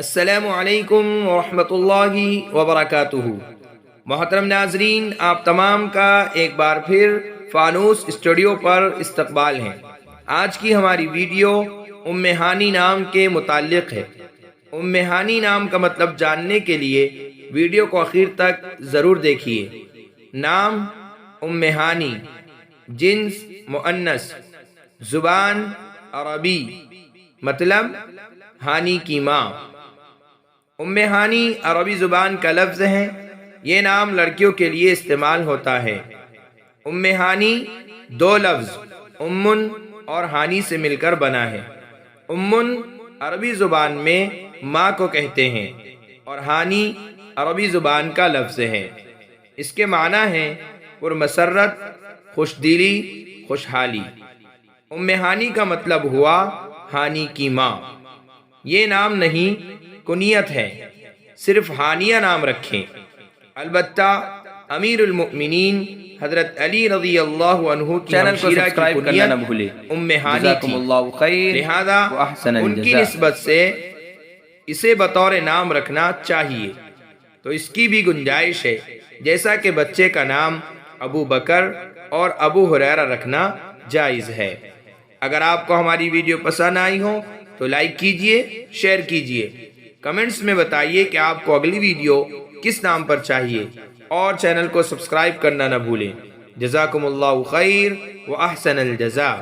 السلام علیکم ورحمۃ اللہ وبرکاتہ۔ محترم ناظرین، آپ تمام کا ایک بار پھر فانوس اسٹوڈیو پر استقبال ہے۔ آج کی ہماری ویڈیو ام ہانی نام کے متعلق ہے۔ ام ہانی نام کا مطلب جاننے کے لیے ویڈیو کو آخر تک ضرور دیکھیے۔ نام ام ہانی، جنس مؤنث، زبان عربی، مطلب ہانی کی ماں۔ ام ہانی عربی زبان کا لفظ ہے۔ یہ نام لڑکیوں کے لیے استعمال ہوتا ہے۔ ام ہانی دو لفظ امن اور ہانی سے مل کر بنا ہے۔ امن عربی زبان میں ماں کو کہتے ہیں اور ہانی عربی زبان کا لفظ ہے۔ اس کے معنی ہیں پرمسرت، خوش دلی، خوشحالی۔ ام ہانی کا مطلب ہوا ہانی کی ماں۔ یہ نام نہیں، کنیت ہے، صرف ہانیہ نام رکھیں۔ البتہ امیر المؤمنین حضرت علی رضی اللہ عنہ کی ہمشیرہ کی کنیت ام ہانی تھی، لہذا ان کی نسبت سے اسے بطور نام رکھنا چاہیے۔ تو اس کی بھی گنجائش ہے، جیسا کہ بچے کا نام ابو بکر اور ابو ہریرہ رکھنا جائز ہے۔ اگر آپ کو ہماری ویڈیو پسند آئی ہو تو لائک کیجئے، شیئر کیجئے، کمنٹس میں بتائیے کہ آپ کو اگلی ویڈیو کس نام پر چاہیے، اور چینل کو سبسکرائب کرنا نہ بھولیں۔ جزاکم اللہ خیر و احسن الجزاء۔